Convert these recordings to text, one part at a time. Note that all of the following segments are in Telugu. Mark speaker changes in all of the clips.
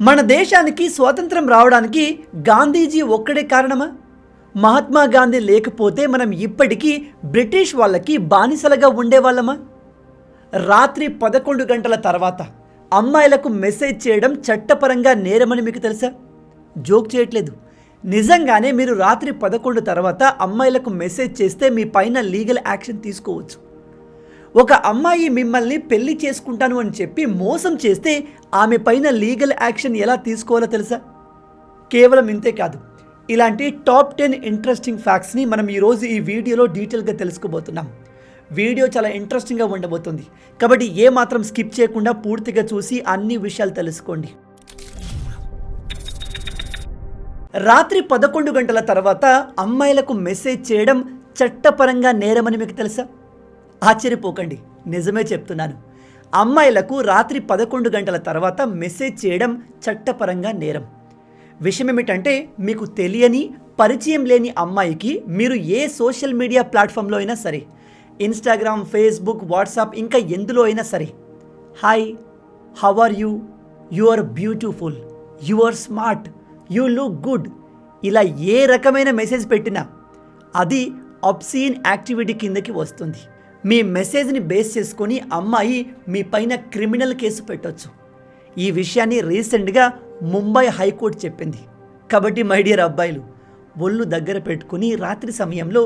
Speaker 1: మన దేశానికి స్వాతంత్రం రావడానికి గాంధీజీ ఒక్కడే కారణమా? మహాత్మా గాంధీ లేకపోతే మనం ఇప్పటికీ బ్రిటిష్ వాళ్ళకి బానిసలుగా ఉండేవాళ్ళమా? రాత్రి 11 గంటల తర్వాత అమ్మాయిలకు మెసేజ్ చేయడం చట్టపరంగా నేరమని మీకు తెలుసా? జోక్ చేయట్లేదు. నిజంగానే మీరు రాత్రి 11 తర్వాత అమ్మాయిలకు మెసేజ్ చేస్తే మీ పైన లీగల్ యాక్షన్ తీసుకోవచ్చు. ఒక అమ్మాయి మిమ్మల్ని పెళ్లి చేసుకుంటాను అని చెప్పి మోసం చేస్తే ఆమె పైన లీగల్ యాక్షన్ ఎలా తీసుకోవాలో తెలుసా? కేవలం ఇంతే కాదు, ఇలాంటి టాప్ 10 ఇంట్రెస్టింగ్ ఫ్యాక్ట్స్ని మనం ఈరోజు ఈ వీడియోలో డీటెయిల్గా తెలుసుకోబోతున్నాం. వీడియో చాలా ఇంట్రెస్టింగ్గా ఉండబోతుంది కాబట్టి ఏమాత్రం స్కిప్ చేయకుండా పూర్తిగా చూసి అన్ని విషయాలు తెలుసుకోండి. రాత్రి 11 గంటల తర్వాత అమ్మాయిలకు మెసేజ్ చేయడం చట్టపరంగా నేరమని మీకు తెలుసా? ఆశ్చర్యపోకండి, నిజమే చెప్తున్నాను. అమ్మాయిలకు రాత్రి 11 గంటల తర్వాత మెసేజ్ చేయడం చట్టపరంగా నేరం. విషయం ఏమిటంటే, మీకు తెలియని పరిచయం లేని అమ్మాయికి మీరు ఏ సోషల్ మీడియా ప్లాట్ఫామ్లో అయినా సరే, ఇన్స్టాగ్రామ్, ఫేస్బుక్, వాట్సాప్ ఇంకా ఎందులో అయినా సరే, hi, how are you, you are beautiful, you are smart, you look good, ఇలా ఏ రకమైన మెసేజ్ పెట్టినా అది అబ్సీన్ యాక్టివిటీ కిందకి వస్తుంది. మీ మెసేజ్ని బేస్ చేసుకొని అమ్మాయి మీ పైన క్రిమినల్ కేసు పెట్టవచ్చు. ఈ విషయాన్ని రీసెంట్గా ముంబై హైకోర్టు చెప్పింది. కాబట్టి మై డియర్ అబ్బాయిలు, ఒళ్ళు దగ్గర పెట్టుకుని రాత్రి సమయంలో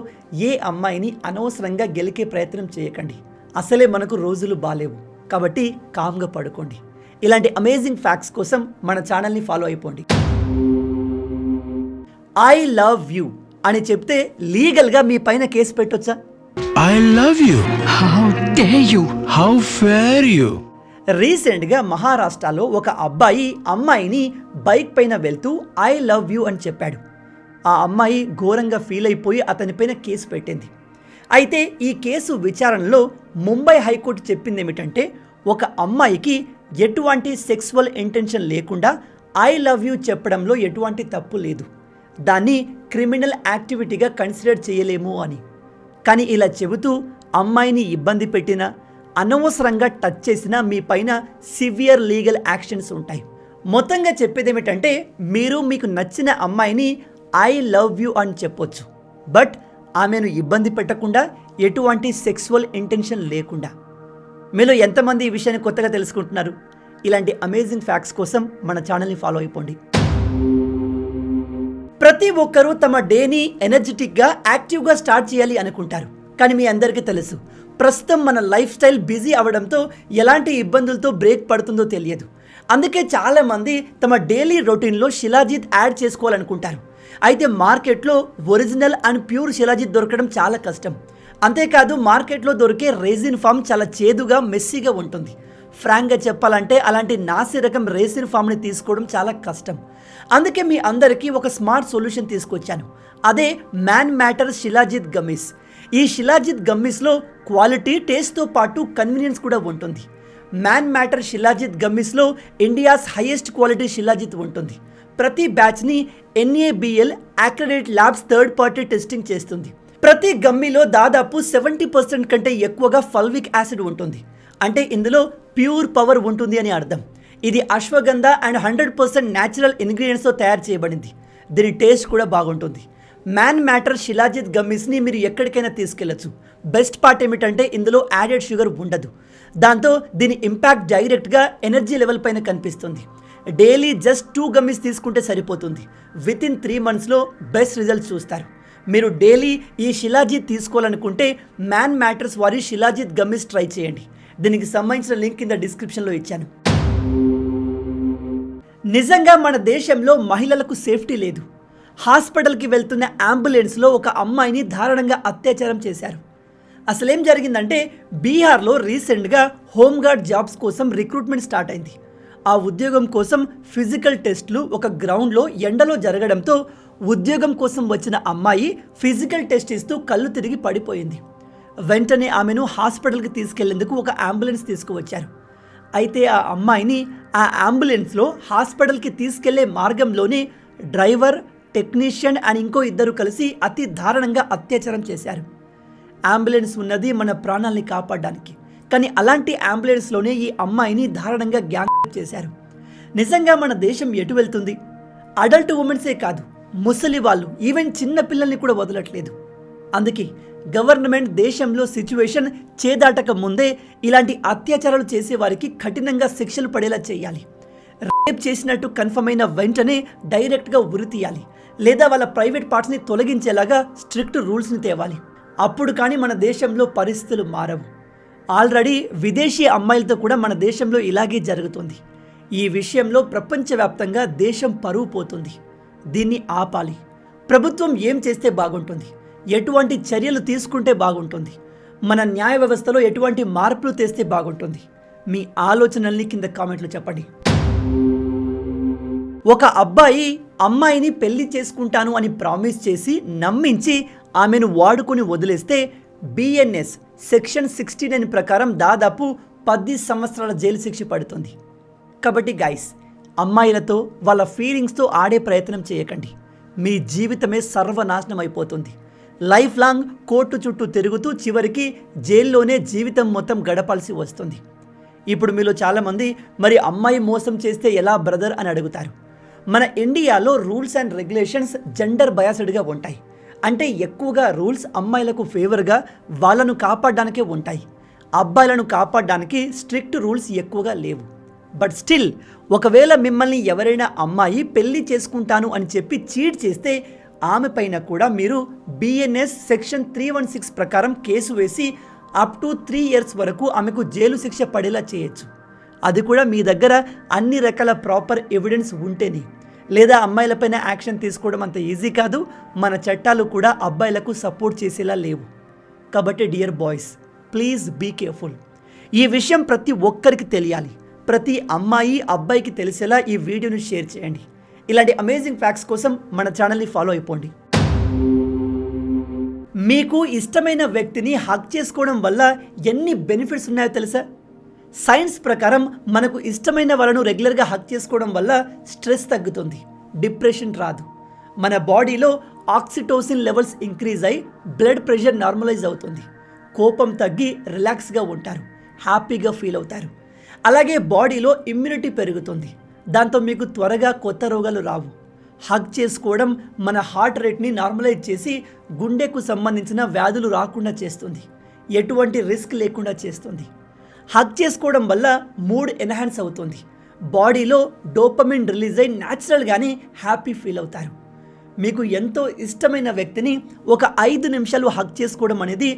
Speaker 1: ఏ అమ్మాయిని అనవసరంగా గెలికే ప్రయత్నం చేయకండి. అసలే మనకు రోజులు బాలేవు కాబట్టి కామ్గా పడుకోండి. ఇలాంటి అమేజింగ్ ఫ్యాక్ట్స్ కోసం మన ఛానల్ని ఫాలో అయిపోండి. ఐ లవ్ యూ అని చెప్తే లీగల్గా మీ పైన కేసు పెట్టొచ్చా?
Speaker 2: I love you.
Speaker 3: How dare you?
Speaker 2: How fair you.
Speaker 1: రీసెంట్గా మహారాష్ట్రలో ఒక అబ్బాయి అమ్మాయిని బైక్ పైన వెళ్తూ ఐ లవ్ యూ అని చెప్పాడు. ఆ అమ్మాయి ఘోరంగా ఫీల్ అయిపోయి అతనిపైన కేసు పెట్టింది. అయితే ఈ కేసు విచారణలో ముంబై హైకోర్టు చెప్పింది ఏమిటంటే, ఒక అమ్మాయికి ఎటువంటి సెక్సువల్ ఇంటెన్షన్ లేకుండా ఐ లవ్ యూ చెప్పడంలో ఎటువంటి తప్పు లేదు, దాన్ని క్రిమినల్ యాక్టివిటీగా కన్సిడర్ చేయలేము అని. కానీ ఇలా చెబుతూ అమ్మాయిని ఇబ్బంది పెట్టినా, అనవసరంగా టచ్ చేసినా మీ పైన సివియర్ లీగల్ యాక్షన్స్ ఉంటాయి. మొత్తంగా చెప్పేది ఏమిటంటే, మీరు మీకు నచ్చిన అమ్మాయిని ఐ లవ్ యూ అని చెప్పొచ్చు, బట్ ఆమెను ఇబ్బంది పెట్టకుండా, ఎటువంటి సెక్సువల్ ఇంటెన్షన్ లేకుండా. మీలో ఎంతమంది ఈ విషయాన్ని కొత్తగా తెలుసుకుంటున్నారు? ఇలాంటి అమేజింగ్ ఫ్యాక్ట్స్ కోసం మన ఛానల్ని ఫాలో అయిపోండి. ప్రతి ఒక్కరూ తమ డేని ఎనర్జెటిక్గా, యాక్టివ్గా స్టార్ట్ చేయాలి అనుకుంటారు. కానీ మీ అందరికీ తెలుసు, ప్రస్తుతం మన లైఫ్ స్టైల్ బిజీ అవడంతో ఎలాంటి ఇబ్బందులతో బ్రేక్ పడుతుందో తెలియదు. అందుకే చాలామంది తమ డైలీ రొటీన్లో శిలాజిత్ యాడ్ చేసుకోవాలనుకుంటారు. అయితే మార్కెట్లో ఒరిజినల్ అండ్ ప్యూర్ శిలాజిత్ దొరకడం చాలా కష్టం. అంతేకాదు, మార్కెట్లో దొరికే రేజిన్ ఫామ్ చాలా చేదుగా, మెస్సీగా ఉంటుంది. ఫ్రాంక్గా చెప్పాలంటే అలాంటి నాసి రకం రేసిన్ ఫామ్ని తీసుకోవడం చాలా కష్టం. అందుకే మీ అందరికీ ఒక స్మార్ట్ సొల్యూషన్ తీసుకొచ్చాను. అదే మ్యాన్ మ్యాటర్ శిలాజిత్ గమ్మీస్. ఈ శిలాజిత్ గమ్మీస్లో క్వాలిటీ, టేస్ట్తో పాటు కన్వీనియన్స్ కూడా ఉంటుంది. మ్యాన్ మ్యాటర్ శిలాజిత్ గమ్మీస్లో ఇండియాస్ హైయెస్ట్ క్వాలిటీ శిలాజిత్ ఉంటుంది. ప్రతి బ్యాచ్ని NABL accredit labs third party testing చేస్తుంది. ప్రతి గమ్మీలో దాదాపు 70% కంటే ఎక్కువగా ఫల్విక్ యాసిడ్ ఉంటుంది. అంటే ఇందులో ప్యూర్ పవర్ ఉంటుంది అని అర్థం. ఇది అశ్వగంధ అండ్ 100% న్యాచురల్ ఇంగ్రీడియంట్స్తో తయారు చేయబడింది. దీని టేస్ట్ కూడా బాగుంటుంది. మ్యాన్ మ్యాటర్ శిలాజిత్ గమ్మీస్ని మీరు ఎక్కడికైనా తీసుకెళ్లొచ్చు. బెస్ట్ పార్ట్ ఏమిటంటే ఇందులో యాడెడ్ షుగర్ ఉండదు. దాంతో దీని ఇంపాక్ట్ డైరెక్ట్గా ఎనర్జీ లెవెల్ పైన కనిపిస్తుంది. డైలీ జస్ట్ 2 గమ్మీస్ తీసుకుంటే సరిపోతుంది. వితిన్ 3 monthsలో బెస్ట్ రిజల్ట్స్ చూస్తారు. మీరు డైలీ ఈ శిలాజిత్ తీసుకోవాలనుకుంటే మ్యాన్ మ్యాటర్స్ వారి శిలాజిత్ గమ్మీస్ ట్రై చేయండి. దీనికి సంబంధించిన లింక్ కింద డిస్క్రిప్షన్లో ఇచ్చాను. నిజంగా మన దేశంలో మహిళలకు సేఫ్టీ లేదు. హాస్పిటల్కి వెళ్తున్న అంబులెన్స్లో ఒక అమ్మాయిని దారుణంగా అత్యాచారం చేశారు. అసలేం జరిగిందంటే, బీహార్లో రీసెంట్గా హోంగార్డ్ జాబ్స్ కోసం రిక్రూట్మెంట్ స్టార్ట్ అయింది. ఆ ఉద్యోగం కోసం ఫిజికల్ టెస్టులు ఒక గ్రౌండ్లో ఎండలో జరగడంతో ఉద్యోగం కోసం వచ్చిన అమ్మాయి ఫిజికల్ టెస్ట్ ఇస్తూ కళ్ళు తిరిగి పడిపోయింది. వెంటనే ఆమెను హాస్పిటల్కి తీసుకెళ్లేందుకు ఒక అంబులెన్స్ తీసుకువచ్చారు. అయితే ఆ అమ్మాయిని ఆ అంబులెన్స్లో హాస్పిటల్కి తీసుకెళ్లే మార్గంలోనే డ్రైవర్, టెక్నీషియన్ అని ఇంకో 2 కలిసి అతి దారుణంగా అత్యాచారం చేశారు. అంబులెన్స్ ఉన్నది మన ప్రాణాలని కాపాడడానికి, కానీ అలాంటి అంబులెన్స్లోనే ఈ అమ్మాయిని దారుణంగా గ్యాంగ్ చేశారు. నిజంగా మన దేశం ఎటు వెళ్తుంది? అడల్ట్ ఉమెన్సే కాదు, ముసలి వాళ్ళు, ఈవెన్ చిన్న పిల్లల్ని కూడా వదలట్లేదు. అందుకే గవర్నమెంట్ దేశంలో సిచ్యువేషన్ చేదాటక ముందే ఇలాంటి అత్యాచారాలు చేసే వారికి కఠినంగా శిక్షలు పడేలా చేయాలి. రేప్ చేసినట్టు కన్ఫర్మ్ అయిన వెంటనే డైరెక్ట్గా ఉరి తీయాలి, లేదా వాళ్ళ ప్రైవేట్ పార్ట్స్ని తొలగించేలాగా స్ట్రిక్ట్ రూల్స్ని తేవాలి. అప్పుడు కానీ మన దేశంలో పరిస్థితులు మారవు. ఆల్రెడీ విదేశీ అమ్మాయిలతో కూడా మన దేశంలో ఇలాగే జరుగుతుంది. ఈ విషయంలో ప్రపంచవ్యాప్తంగా దేశం పరువు పోతుంది. దీన్ని ఆపాలి. ప్రభుత్వం ఏం చేస్తే బాగుంటుంది? ఎటువంటి చర్యలు తీసుకుంటే బాగుంటుంది? మన న్యాయ వ్యవస్థలో ఎటువంటి మార్పులు తెస్తే బాగుంటుంది? మీ ఆలోచనల్ని కింద కామెంట్లు చెప్పండి. ఒక అబ్బాయి అమ్మాయిని పెళ్లి చేసుకుంటాను అని ప్రామిస్ చేసి నమ్మించి ఆమెను వాడుకొని వదిలేస్తే బిఎన్ఎస్ సెక్షన్ 69 ప్రకారం దాదాపు 10 సంవత్సరాల జైలు శిక్ష పడుతుంది. కాబట్టి గైస్, అమ్మాయిలతో వాళ్ళ ఫీలింగ్స్తో ఆడే ప్రయత్నం చేయకండి. మీ జీవితమే సర్వనాశనం అయిపోతుంది. లైఫ్ లాంగ్ కోర్టు చుట్టూ తిరుగుతూ చివరికి జైల్లోనే జీవితం మొత్తం గడపాల్సి వస్తుంది. ఇప్పుడు మీలో చాలామంది మరి అమ్మాయి మోసం చేస్తే ఎలా బ్రదర్ అని అడుగుతారు. మన ఇండియాలో రూల్స్ అండ్ రెగ్యులేషన్స్ జెండర్ బయాస్డ్గా ఉంటాయి. అంటే ఎక్కువగా రూల్స్ అమ్మాయిలకు ఫేవర్గా వాళ్ళను కాపాడడానికే ఉంటాయి. అబ్బాయిలను కాపాడడానికి స్ట్రిక్ట్ రూల్స్ ఎక్కువగా లేవు. బట్ స్టిల్ ఒకవేళ మిమ్మల్ని ఎవరైనా అమ్మాయి పెళ్లి చేసుకుంటాను అని చెప్పి చీట్ చేస్తే ఆమె పైన కూడా మీరు బిఎన్ఎస్ సెక్షన్ 316 ప్రకారం కేసు వేసి అప్ టు 3 years వరకు ఆమెకు జైలు శిక్ష పడేలా చేయొచ్చు. అది కూడా మీ దగ్గర అన్ని రకాల ప్రాపర్ ఎవిడెన్స్ ఉంటేనే. లేదా అమ్మాయిలపైన యాక్షన్ తీసుకోవడం అంత ఈజీ కాదు. మన చట్టాలు కూడా అబ్బాయిలకు సపోర్ట్ చేసేలా లేవు. కాబట్టి dear boys, please be careful. ఈ విషయం ప్రతి ఒక్కరికి తెలియాలి. ప్రతి అమ్మాయి అబ్బాయికి తెలిసేలా ఈ వీడియోని షేర్ చేయండి. ఇలాంటి అమేజింగ్ ఫ్యాక్ట్స్ కోసం మన ఛానల్ని ఫాలో అయిపోండి. మీకు ఇష్టమైన వ్యక్తిని హగ్ చేసుకోవడం వల్ల ఎన్ని బెనిఫిట్స్ ఉన్నాయో తెలుసా? సైన్స్ ప్రకారం మనకు ఇష్టమైన వాళ్ళను రెగ్యులర్గా హగ్ చేసుకోవడం వల్ల స్ట్రెస్ తగ్గుతుంది, డిప్రెషన్ రాదు, మన బాడీలో ఆక్సిటోసిన్ లెవెల్స్ ఇంక్రీజ్ అయి బ్లడ్ ప్రెషర్ నార్మలైజ్ అవుతుంది, కోపం తగ్గి రిలాక్స్గా ఉంటారు, హ్యాపీగా ఫీల్ అవుతారు. అలాగే బాడీలో ఇమ్యూనిటీ పెరుగుతుంది. దాంతో మీకు త్వరగా కొత్త రోగాలు రావు. హగ్ చేసుకోవడం మన హార్ట్ రేట్ని నార్మలైజ్ చేసి గుండెకు సంబంధించిన వ్యాధులు రాకుండా చేస్తుంది, ఎటువంటి రిస్క్ లేకుండా చేస్తుంది. హగ్ చేసుకోవడం వల్ల మూడ్ ఎన్హాన్స్ అవుతుంది, బాడీలో డోపమిన్ రిలీజ్ అయి న్యాచురల్గానే హ్యాపీ ఫీల్ అవుతారు. మీకు ఎంతో ఇష్టమైన వ్యక్తిని ఒక 5 నిమిషాలు హగ్ చేసుకోవడం అనేది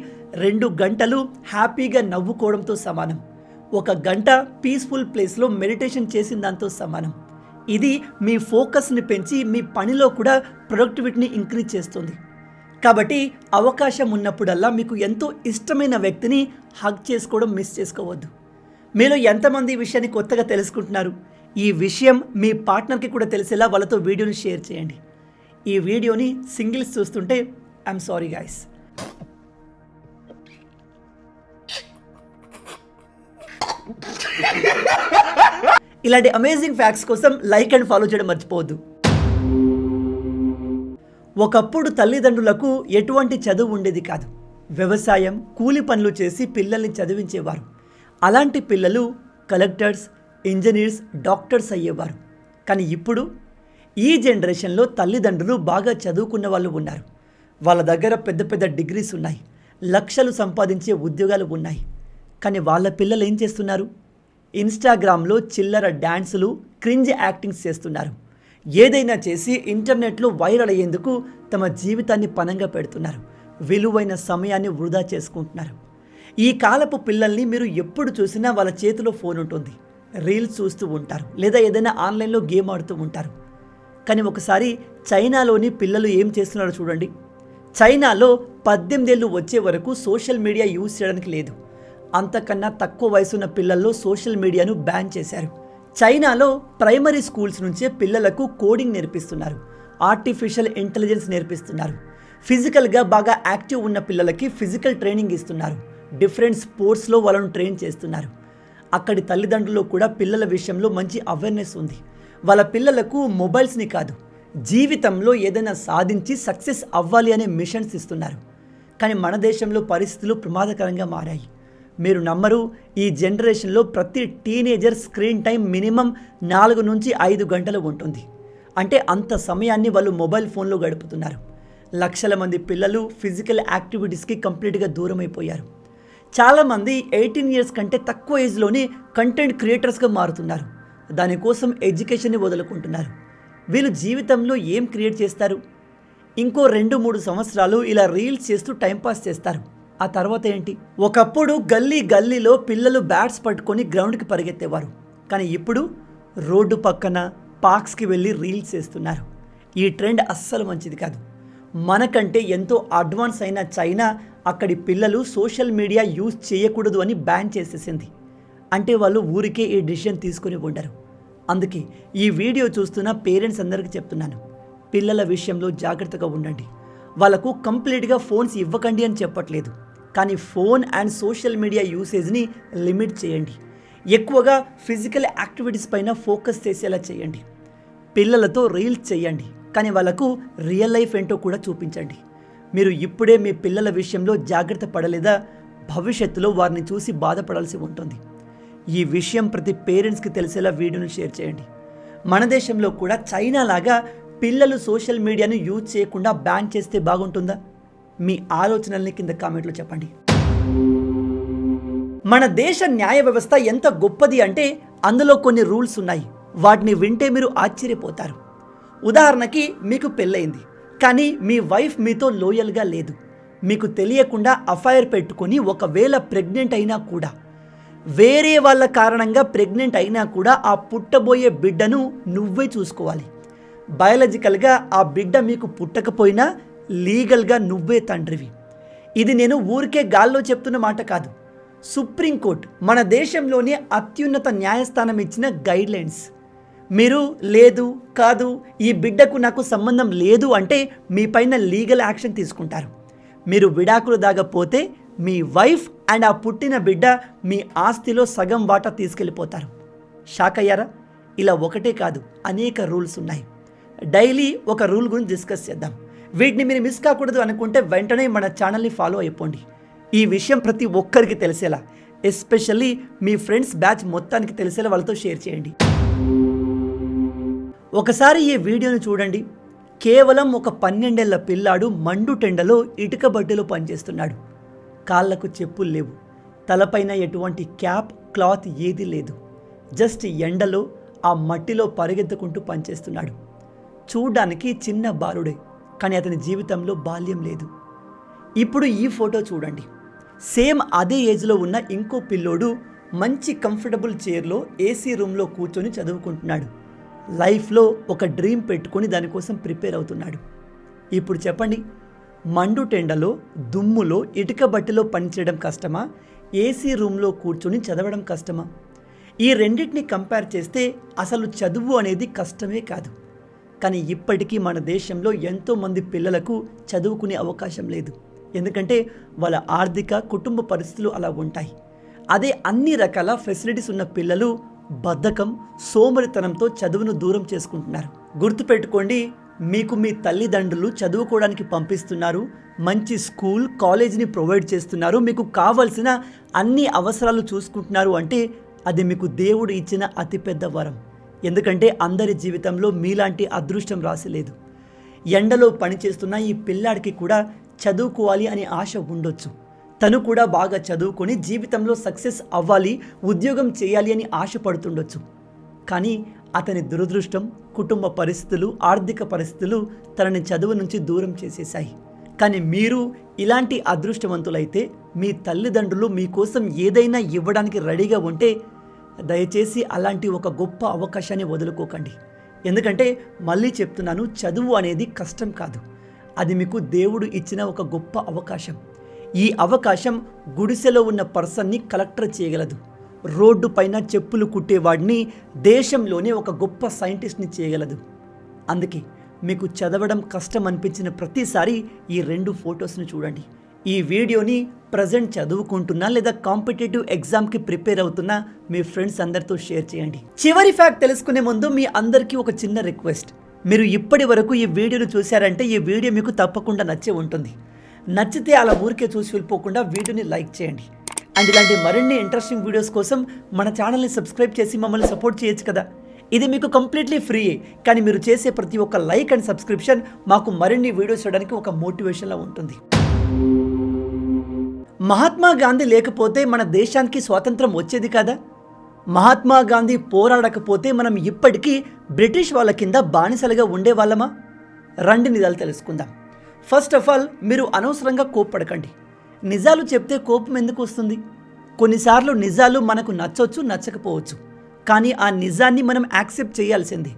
Speaker 1: 2 గంటలు హ్యాపీగా నవ్వుకోవడంతో సమానం. 1 గంట పీస్ఫుల్ ప్లేస్లో మెడిటేషన్ చేసిన దాంతో సమానం. ఇది మీ ఫోకస్ని పెంచి మీ పనిలో కూడా ప్రొడక్టివిటీని ఇంక్రీజ్ చేస్తుంది. కాబట్టి అవకాశం ఉన్నప్పుడల్లా మీకు ఎంతో ఇష్టమైన వ్యక్తిని హగ్ చేసుకోవడం మిస్ చేసుకోవద్దు. మీలో ఎంతమంది ఈ విషయాన్ని కొత్తగా తెలుసుకుంటున్నారు? ఈ విషయం మీ పార్ట్నర్కి కూడా తెలిసేలా వాళ్ళతో వీడియోని షేర్ చేయండి. ఈ వీడియోని సింగిల్స్ చూస్తుంటే ఐఎమ్ సారీ గైస్. ఇలాంటి అమేజింగ్ ఫ్యాక్ట్స్ కోసం లైక్ అండ్ ఫాలో చేయడం మర్చిపోవద్దు. ఒకప్పుడు తల్లిదండ్రులకు ఎటువంటి చదువు ఉండేది కాదు. వ్యవసాయం, కూలి పనులు చేసి పిల్లల్ని చదివించేవారు. అలాంటి పిల్లలు కలెక్టర్స్, ఇంజనీర్స్, డాక్టర్స్ అయ్యేవారు. కానీ ఇప్పుడు ఈ జనరేషన్లో తల్లిదండ్రులు బాగా చదువుకున్న వాళ్ళు ఉన్నారు. వాళ్ళ దగ్గర పెద్ద పెద్ద డిగ్రీస్ ఉన్నాయి, లక్షలు సంపాదించే ఉద్యోగాలు ఉన్నాయి. కానీ వాళ్ళ పిల్లలు ఏం చేస్తున్నారు? ఇన్స్టాగ్రామ్లో చిల్లర డ్యాన్సులు, క్రింజ్ యాక్టింగ్స్ చేస్తున్నారు. ఏదైనా చేసి ఇంటర్నెట్లో వైరల్ అయ్యేందుకు తమ జీవితాన్ని పణంగా పెడుతున్నారు. విలువైన సమయాన్ని వృధా చేసుకుంటున్నారు. ఈ కాలపు పిల్లల్ని మీరు ఎప్పుడు చూసినా వాళ్ళ చేతిలో ఫోన్ ఉంటుంది, రీల్స్ చూస్తూ ఉంటారు, లేదా ఏదైనా ఆన్లైన్లో గేమ్ ఆడుతూ ఉంటారు. కానీ ఒకసారి చైనాలోని పిల్లలు ఏం చేస్తున్నారో చూడండి. చైనాలో 18 ఏళ్ళు వచ్చే వరకు సోషల్ మీడియా యూజ్ చేయడానికి లేదు. అంతకన్నా తక్కువ వయసున్న పిల్లల్లో సోషల్ మీడియాను బ్యాన్ చేశారు. చైనాలో ప్రైమరీ స్కూల్స్ నుంచే పిల్లలకు కోడింగ్ నేర్పిస్తున్నారు, ఆర్టిఫిషియల్ ఇంటెలిజెన్స్ నేర్పిస్తున్నారు. ఫిజికల్గా బాగా యాక్టివ్ ఉన్న పిల్లలకి ఫిజికల్ ట్రైనింగ్ ఇస్తున్నారు. డిఫరెంట్ స్పోర్ట్స్లో వాళ్ళను ట్రైన్ చేస్తున్నారు. అక్కడి తల్లిదండ్రులు కూడా పిల్లల విషయంలో మంచి అవేర్నెస్ ఉంది. వాళ్ళ పిల్లలకు మొబైల్స్ని కాదు, జీవితంలో ఏదైనా సాధించి సక్సెస్ అవ్వాలి అనే మిషన్స్ ఇస్తున్నారు. కానీ మన దేశంలో పరిస్థితులు ప్రమాదకరంగా మారాయి. మీరు నమ్మరు, ఈ జనరేషన్లో ప్రతి టీనేజర్ స్క్రీన్ టైం మినిమం 4 నుంచి 5 గంటలు ఉంటుంది. అంటే అంత సమయాన్ని వాళ్ళు మొబైల్ ఫోన్లో గడుపుతున్నారు. లక్షల మంది పిల్లలు ఫిజికల్ యాక్టివిటీస్కి కంప్లీట్గా దూరం అయిపోయారు. చాలామంది 18 ఇయర్స్ కంటే తక్కువ ఏజ్లోనే కంటెంట్ క్రియేటర్స్గా మారుతున్నారు. దానికోసం ఎడ్యుకేషన్ని వదులుకుంటున్నారు. వీళ్ళు జీవితంలో ఏం క్రియేట్ చేస్తారు? ఇంకో 2-3 సంవత్సరాలు ఇలా రీల్స్ చేస్తూ టైంపాస్ చేస్తారు. ఆ తర్వాత ఏంటి? ఒకప్పుడు గల్లీలో పిల్లలు బ్యాట్స్ పట్టుకొని గ్రౌండ్కి పరిగెత్తేవారు. కానీ ఇప్పుడు రోడ్డు పక్కన పార్క్స్కి వెళ్ళి రీల్స్ చేస్తున్నారు. ఈ ట్రెండ్ అస్సలు మంచిది కాదు. మనకంటే ఎంతో అడ్వాన్స్ అయిన చైనా అక్కడి పిల్లలు సోషల్ మీడియా యూజ్ చేయకూడదు అని బ్యాన్ చేసేసింది. అంటే వాళ్ళు ఊరికే ఈ డిసిషన్ తీసుకుని ఉండరు. అందుకే ఈ వీడియో చూస్తున్న పేరెంట్స్ అందరికీ చెప్తున్నాను, పిల్లల విషయంలో జాగ్రత్తగా ఉండండి. వాళ్ళకు కంప్లీట్గా ఫోన్స్ ఇవ్వకండి అని చెప్పట్లేదు, కానీ ఫోన్ అండ్ సోషల్ మీడియా యూసేజ్ని లిమిట్ చేయండి. ఎక్కువగా ఫిజికల్ యాక్టివిటీస్ పైన ఫోకస్ చేసేలా చేయండి. పిల్లలతో రీల్స్ చేయండి, కానీ వాళ్ళకు రియల్ లైఫ్ ఏంటో కూడా చూపించండి. మీరు ఇప్పుడే మీ పిల్లల విషయంలో జాగ్రత్త పడలేదా, భవిష్యత్తులో వారిని చూసి బాధపడాల్సి ఉంటుంది. ఈ విషయం ప్రతి పేరెంట్స్కి తెలిసేలా వీడియోను షేర్ చేయండి. మన దేశంలో కూడా చైనా లాగా పిల్లలు సోషల్ మీడియాను యూజ్ చేయకుండా బ్యాన్ చేస్తే బాగుంటుందా? మీ ఆలోచనల్ని కింద కామెంట్లో చెప్పండి. మన దేశ న్యాయ వ్యవస్థ ఎంత గొప్పది అంటే అందులో కొన్ని రూల్స్ ఉన్నాయి. వాటిని వింటే మీరు ఆశ్చర్యపోతారు. ఉదాహరణకి, మీకు పెళ్ళయింది, కానీ మీ వైఫ్ మీతో లోయల్గా లేదు. మీకు తెలియకుండా అఫైర్ పెట్టుకొని ఒకవేళ ప్రెగ్నెంట్ అయినా కూడా, వేరే వాళ్ళ కారణంగా ప్రెగ్నెంట్ అయినా కూడా ఆ పుట్టబోయే బిడ్డను నువ్వే చూసుకోవాలి. బయాలజికల్గా ఆ బిడ్డ మీకు పుట్టకపోయినా లీగల్గా నువ్వే తండ్రివి. ఇది నేను ఊరికే గాల్లో చెప్తున్న మాట కాదు. సుప్రీంకోర్టు, మన దేశంలోనే అత్యున్నత న్యాయస్థానం ఇచ్చిన గైడ్లైన్స్. మీరు లేదు, కాదు, ఈ బిడ్డకు నాకు సంబంధం లేదు అంటే మీ పైన లీగల్ యాక్షన్ తీసుకుంటారు. మీరు విడాకులు దాగపోతే మీ వైఫ్ అండ్ ఆ పుట్టిన బిడ్డ మీ ఆస్తిలో సగం వాటా తీసుకెళ్ళిపోతారు. షాక్ అయ్యారా? ఇలా ఒకటే కాదు, అనేక రూల్స్ ఉన్నాయి. డైలీ ఒక రూల్ గురించి డిస్కస్ చేద్దాం. వీటిని మీరు మిస్ కాకూడదు అనుకుంటే వెంటనే మన ఛానల్ని ఫాలో అయిపోండి. ఈ విషయం ప్రతి ఒక్కరికి తెలిసేలా, ఎస్పెషల్లీ మీ ఫ్రెండ్స్ బ్యాచ్ మొత్తానికి తెలిసేలా వాళ్ళతో షేర్ చేయండి. ఒకసారి ఈ వీడియోను చూడండి. కేవలం ఒక 12 ఏళ్ల పిల్లాడు మండుటెండలో ఇటుక బడ్డలో పనిచేస్తున్నాడు. కాళ్లకు చెప్పులు లేవు, తలపైన ఎటువంటి క్యాప్, క్లాత్ ఏది లేదు. జస్ట్ ఎండలో ఆ మట్టిలో పరిగెత్తుకుంటూ పనిచేస్తున్నాడు. చూడ్డానికి చిన్న బాలుడే, కానీ అతని జీవితంలో బాల్యం లేదు. ఇప్పుడు ఈ ఫోటో చూడండి. సేమ్ అదే ఏజ్లో ఉన్న ఇంకో పిల్లోడు మంచి కంఫర్టబుల్ చైర్లో ఏసీ రూమ్లో కూర్చొని చదువుకుంటున్నాడు. లైఫ్లో ఒక డ్రీమ్ పెట్టుకొని దానికోసం ప్రిపేర్ అవుతున్నాడు. ఇప్పుడు చెప్పండి, మండుటెండలో దుమ్ములో ఇటుక బట్టిలో పనిచేయడం కష్టమా, ఏసీ రూమ్లో కూర్చొని చదవడం కష్టమా? ఈ రెండింటిని కంపేర్ చేస్తే అసలు చదువు అనేది కష్టమే కాదు. కానీ ఇప్పటికీ మన దేశంలో ఎంతోమంది పిల్లలకు చదువుకునే అవకాశం లేదు. ఎందుకంటే వాళ్ళ ఆర్థిక, కుటుంబ పరిస్థితులు అలా ఉంటాయి. అదే అన్ని రకాల ఫెసిలిటీస్ ఉన్న పిల్లలు బద్ధకం, సోమరితనంతో చదువును దూరం చేసుకుంటున్నారు. గుర్తుపెట్టుకోండి, మీకు మీ తల్లిదండ్రులు చదువుకోవడానికి పంపిస్తున్నారు, మంచి స్కూల్, కాలేజీని ప్రొవైడ్ చేస్తున్నారు, మీకు కావాల్సిన అన్ని అవసరాలు చూసుకుంటున్నారు అంటే అది మీకు దేవుడు ఇచ్చిన అతిపెద్ద వరం. ఎందుకంటే అందరి జీవితంలో మీలాంటి అదృష్టం రాసిలేదు. ఎండలో పనిచేస్తున్న ఈ పిల్లాడికి కూడా చదువుకోవాలి అనే ఆశ ఉండొచ్చు. తను కూడా బాగా చదువుకొని జీవితంలో సక్సెస్ అవ్వాలి, ఉద్యోగం చేయాలి అని ఆశపడుతుండొచ్చు. కానీ అతని దురదృష్టం, కుటుంబ పరిస్థితులు, ఆర్థిక పరిస్థితులు తనని చదువు నుంచి దూరం చేసేశాయి. కానీ మీరు ఇలాంటి అదృష్టవంతులైతే, మీ తల్లిదండ్రులు మీకోసం ఏదైనా ఇవ్వడానికి రెడీగా ఉంటే దయచేసి అలాంటి ఒక గొప్ప అవకాశాన్ని వదులుకోకండి. ఎందుకంటే మళ్ళీ చెప్తున్నాను, చదువు అనేది కష్టం కాదు, అది మీకు దేవుడు ఇచ్చిన ఒక గొప్ప అవకాశం. ఈ అవకాశం గుడిసెలో ఉన్న పర్సన్ని కలెక్టర్ చేయగలదు, రోడ్డు పైన చెప్పులు కుట్టేవాడిని దేశంలోనే ఒక గొప్ప సైంటిస్ట్ని చేయగలదు. అందుకే మీకు చదవడం కష్టం అనిపించిన ప్రతిసారి ఈ 2 ఫొటోస్ని చూడండి. ఈ వీడియోని ప్రజెంట్ చదువుకుంటున్నా లేదా కాంపిటేటివ్ ఎగ్జామ్కి ప్రిపేర్ అవుతున్నా మీ ఫ్రెండ్స్ అందరితో షేర్ చేయండి. చివరి ఫ్యాక్ట్ తెలుసుకునే ముందు మీ అందరికీ ఒక చిన్న రిక్వెస్ట్. మీరు ఇప్పటి వరకు ఈ వీడియోను చూశారంటే ఈ వీడియో మీకు తప్పకుండా నచ్చే ఉంటుంది. నచ్చితే అలా ఊరికే చూసి వెళ్ళిపోకుండా వీడియోని లైక్ చేయండి. అండ్ ఇలాంటి మరిన్ని ఇంట్రెస్టింగ్ వీడియోస్ కోసం మన ఛానల్ని సబ్స్క్రైబ్ చేసి మమ్మల్ని సపోర్ట్ చేయొచ్చు కదా. ఇది మీకు కంప్లీట్లీ ఫ్రీ, కానీ మీరు చేసే ప్రతి ఒక్క లైక్ అండ్ సబ్స్క్రిప్షన్ మాకు మరిన్ని వీడియోస్ చేయడానికి ఒక మోటివేషన్లా ఉంటుంది. మహాత్మా గాంధీ లేకపోతే మన దేశానికి స్వాతంత్రం వచ్చేది కదా. మహాత్మా గాంధీ పోరాడకపోతే మనం ఇప్పటికీ బ్రిటిష్ వాళ్ళ కింద బానిసలుగా ఉండేవాళ్ళమా? రండి నిజాలు తెలుసుకుందాం. ఫస్ట్ ఆఫ్ ఆల్, మీరు అనవసరంగా కోప్పడకండి. నిజాలు చెప్తే కోపం ఎందుకు వస్తుంది? కొన్నిసార్లు నిజాలు మనకు నచ్చవచ్చు, నచ్చకపోవచ్చు, కానీ ఆ నిజాన్ని మనం యాక్సెప్ట్ చేయాల్సింది.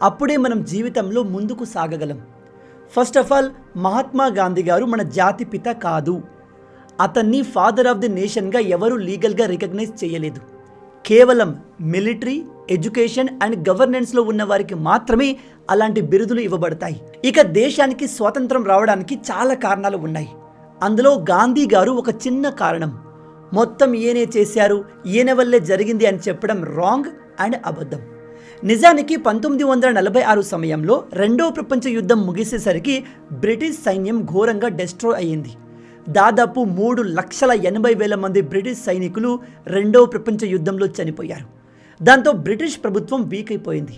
Speaker 1: అప్పుడే మనం జీవితంలో ముందుకు సాగగలం. First of all, Mahatma Gandhi గారు మన జాతి పిత కాదు. అతన్ని ఫాదర్ ఆఫ్ ది నేషన్గా ఎవరూ లీగల్గా రికగ్నైజ్ చేయలేదు. కేవలం మిలిటరీ, ఎడ్యుకేషన్ అండ్ గవర్నెన్స్లో ఉన్న వారికి మాత్రమే అలాంటి బిరుదులు ఇవ్వబడతాయి. ఇక దేశానికి స్వాతంత్రం రావడానికి చాలా కారణాలు ఉన్నాయి. అందులో గాంధీ గారు ఒక చిన్న కారణం. మొత్తం ఈయనే చేశారు, ఈయన వల్లే జరిగింది అని చెప్పడం రాంగ్ అండ్ అబద్ధం. నిజానికి 1946 సమయంలో రెండో ప్రపంచ యుద్ధం ముగిసేసరికి బ్రిటిష్ సైన్యం ఘోరంగా డిస్ట్రాయ్ అయ్యింది. దాదాపు 3,80,000 మంది బ్రిటిష్ సైనికులు రెండో ప్రపంచ యుద్ధంలో చనిపోయారు. దాంతో బ్రిటిష్ ప్రభుత్వం వీక్ అయిపోయింది.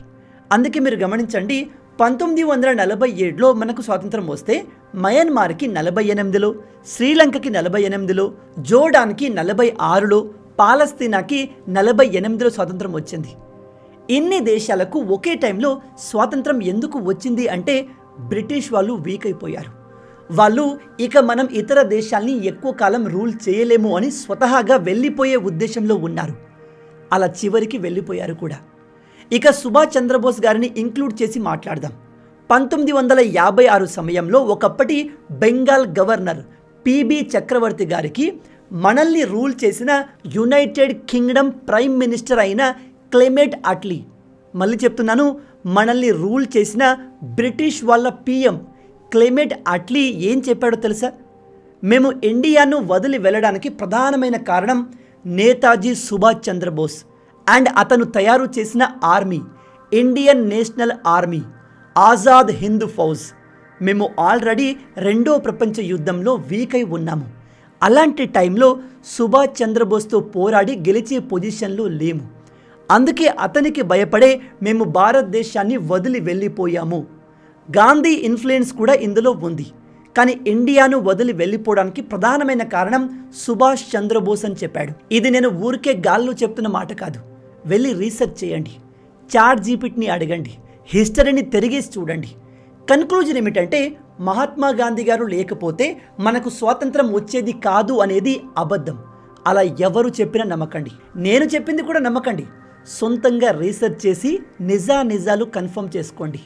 Speaker 1: అందుకే మీరు గమనించండి, 1947లో మనకు స్వాతంత్రం వస్తే మయన్మార్కి 48లో, శ్రీలంకకి 48లో, జోర్డాన్కి 46లో, పాలస్తీనాకి 48లో స్వాతంత్రం వచ్చింది. ఇన్ని దేశాలకు ఒకే టైంలో స్వాతంత్రం ఎందుకు వచ్చింది అంటే బ్రిటిష్ వాళ్ళు వీక్ అయిపోయారు. వాళ్ళు ఇక మనం ఇతర దేశాల్ని ఎక్కువ కాలం రూల్ చేయలేము అని స్వతహాగా వెళ్ళిపోయే ఉద్దేశంలో ఉన్నారు. అలా చివరికి వెళ్ళిపోయారు కూడా. ఇక సుభాష్ చంద్రబోస్ గారిని ఇంక్లూడ్ చేసి మాట్లాడదాం. 1956 సమయంలో ఒకప్పటి బెంగాల్ గవర్నర్ పిబి చక్రవర్తి గారికి మనల్ని రూల్ చేసిన యునైటెడ్ కింగ్డమ్ ప్రైమ్ మినిస్టర్ అయిన క్లెమెంట్ అట్లీ, మళ్ళీ చెప్తున్నాను, మనల్ని రూల్ చేసిన బ్రిటిష్ వాళ్ళ పిఎం క్లెమెంట్ అట్లీ ఏం చెప్పాడో తెలుసా? మేము ఇండియాను వదిలి వెళ్ళడానికి ప్రధానమైన కారణం నేతాజీ సుభాష్ చంద్రబోస్ అండ్ అతను తయారు చేసిన army, Indian national army, Azad Hind Fauj. మేము ఆల్రెడీ రెండో ప్రపంచ యుద్ధంలో వీక్ అయి ఉన్నాము. అలాంటి టైంలో సుభాష్ చంద్రబోస్తో పోరాడి గెలిచే పొజిషన్లో లేము. అందుకే అతనికి భయపడే మేము భారతదేశాన్ని వదిలి వెళ్ళిపోయాము. గాంధీ ఇన్ఫ్లుయెన్స్ కూడా ఇందులో ఉంది. కానీ ఇండియాను వదిలి వెళ్ళిపోవడానికి ప్రధానమైన కారణం సుభాష్ చంద్రబోస్ అని చెప్పాడు. ఇది నేను ఊరికే గాల్లో చెప్తున్న మాట కాదు. వెళ్ళి రీసెర్చ్ చేయండి, చాట్ జీపీటీని అడగండి, హిస్టరీని తిరిగేసి చూడండి. కన్క్లూజన్ ఏమిటంటే మహాత్మా గాంధీ గారు లేకపోతే మనకు స్వాతంత్రం వచ్చేది కాదు అనేది అబద్ధం. అలా ఎవరు చెప్పినా నమ్మకండి. నేను చెప్పింది కూడా నమ్మకండి. సొంతంగా రీసెర్చ్ చేసి నిజాలు కన్ఫర్మ్ చేసుకోండి.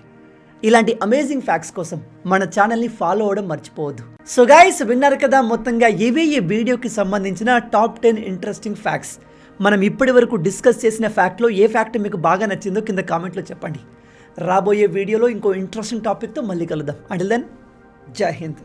Speaker 1: ఇలాంటి అమేజింగ్ ఫ్యాక్ట్స్ కోసం మన ఛానల్ని ఫాలో అవ్వడం మర్చిపోవద్దు. సో గైస్, విన్నారు కదా, మొత్తంగా ఇవే ఈ వీడియోకి సంబంధించిన టాప్ 10 ఇంట్రెస్టింగ్ ఫ్యాక్ట్స్. మనం ఇప్పటి వరకు డిస్కస్ చేసిన ఫ్యాక్ట్లో ఏ ఫ్యాక్ట్ మీకు బాగా నచ్చిందో కింద కామెంట్లో చెప్పండి. రాబోయే వీడియోలో ఇంకో ఇంట్రెస్టింగ్ టాపిక్తో మళ్ళీ కలుద్దాం. అంటిల్ దెన్, జై హింద్.